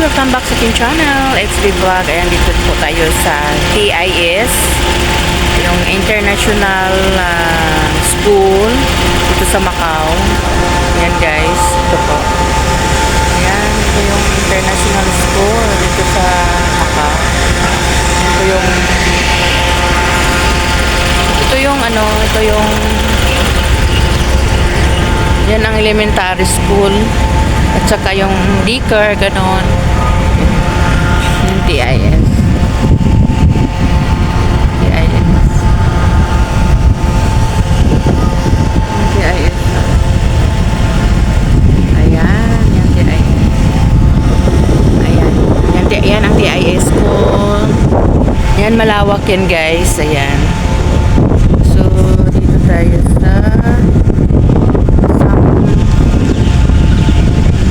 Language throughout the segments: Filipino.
Welcome back sa aking channel, XB Vlog. Ayan, dito po tayo sa TIS, yung International School dito sa Macau. Ayan guys, ito po. Ayan, ito yung International School dito sa Macau. Ito yung yan ang elementary school. At saka yung daycare, ganon. Yung TIS. TIS. TIS. Ayan. Yan TIS. Ayan. Yan ang TIS school. Ayan, malawak yan guys. Ayan. So, dito tayo sa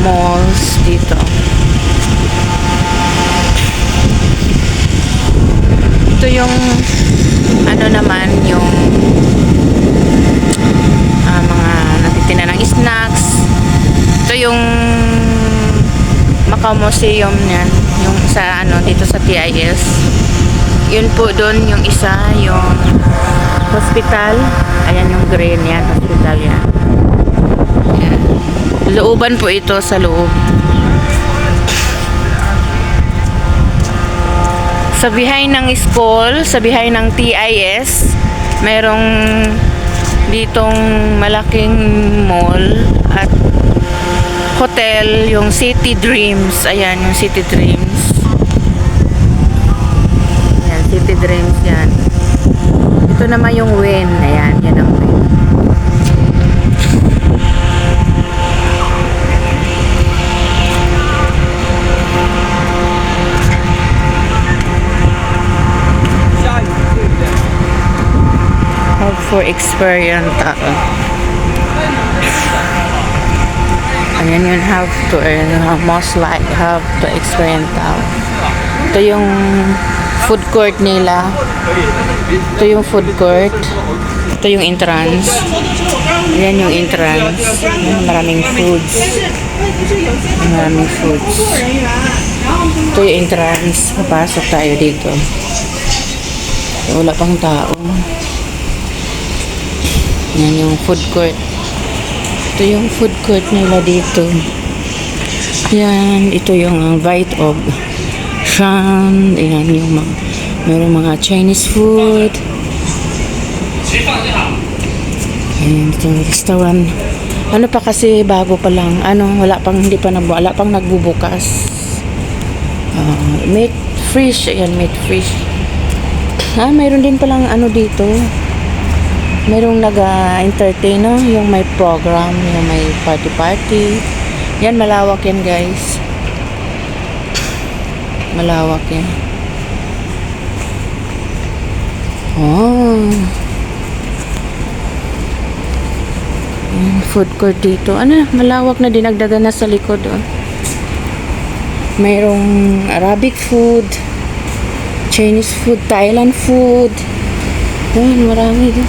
malls dito. Ito yung ano naman yung mga natitinda ng snacks. Ito yung Macau Museum yan, yung sa dito sa TIS. Yun po doon yung isa, yung hospital. Ayan yung green yan, hospital yan. Looban po ito, sa loob. Sa behind ng school, sa behind ng TIS, mayroong ditong malaking mall at hotel, yung City Dreams. Ayan, yung City Dreams. Ayan, City Dreams yan. Ito naman yung Wynn. Ayan, yan ang Wynn. For experience ayan yun, have to most like have to experience ito yung food court nila, ito yung food court, ito yung entrance, ayan yung entrance, maraming foods, ito yung entrance, papasok tayo dito, wala pang tao. Yan yung food court. Ito yung food court nila dito. Yan, ito yung Bite of Shan. Yan yung mayroong mga Chinese food. Yan, ito yung restaurant. Ano pa kasi bago pa lang. Wala pang nagbubukas. Meat fish. Ayan, meat fish. Mayroon din palang dito. Merong nag-entertain, yung may program, yung may party. Yan, malawak yan guys. Malawak yan. Oh. Yan, food court dito. Malawak na, dinagdagan na sa likod. Mayroong Arabic food, Chinese food, Thailand food. Yan, marami din.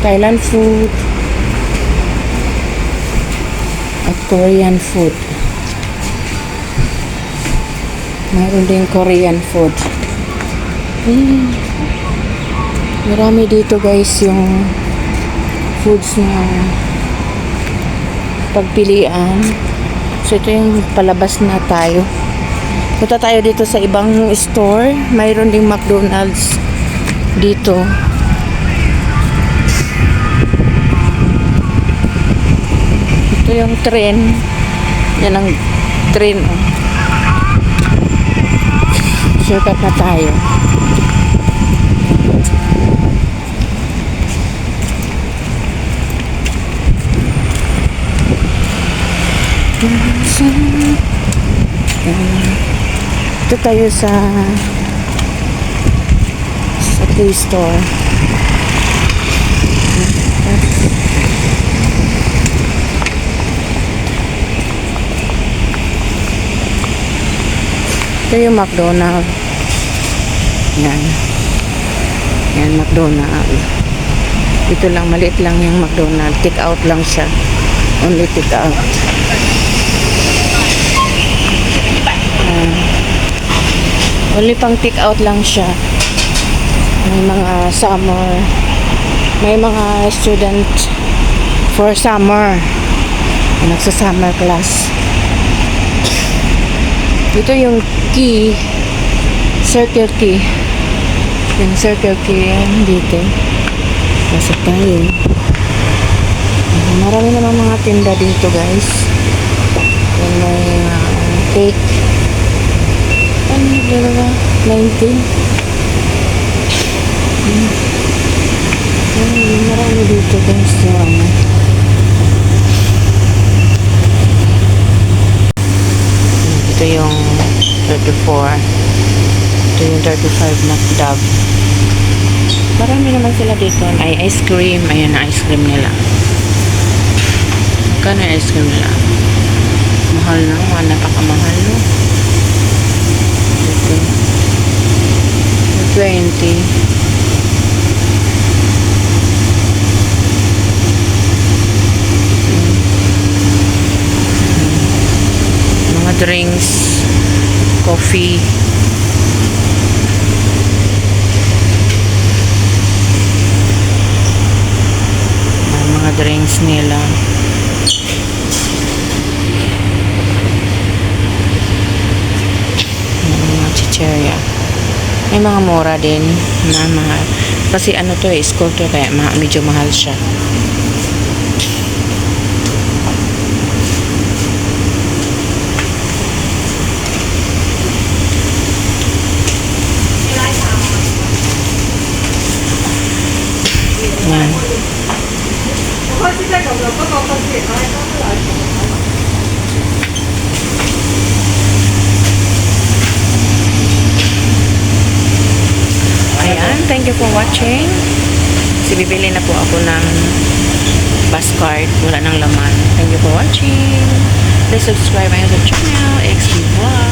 Thailand food at Korean food. Mayroon din Korean food. Marami dito guys yung foods na pagpilian. So ito yung palabas na tayo. Punta tayo dito sa ibang store. Mayroon ding McDonald's dito. Ito yung train. Yan ang train. Shortcut na tayo. Ito tayo sa Play Store. Ito yung McDonald's. Yan. Yan, McDonald's. Ito lang, maliit lang yung McDonald's. Take out lang siya. Only take out. Only pang take out lang siya. May mga summer. May mga student for summer. Nagsa-summer class. Ito yung key. Circle key. Yung circle key yan dito. Pasok tayo. Marami naman mga tinda dito, guys. Yung may cake. Ano dalawa? 19. Marami dito, guys. Yung ano. Ito yung 34. Ito yung 35 na dab. Marami naman sila dito. Ay, ice cream. Ayan na ice cream nila. Magkano yung ice cream nila? Mahal na. Napakamahal, no? Ito. 20. Mga drinks. Coffee. Mga drinks nila. Mga chicheria. May mga mura din na mahal. Kasi ano to school to kaya medyo mahal siya. Yan. Ayan, thank you for watching. Kasi bibili na po ako ng bus card. Wala nang laman. Thank you for watching. Please subscribe my YouTube channel, XB Vlog.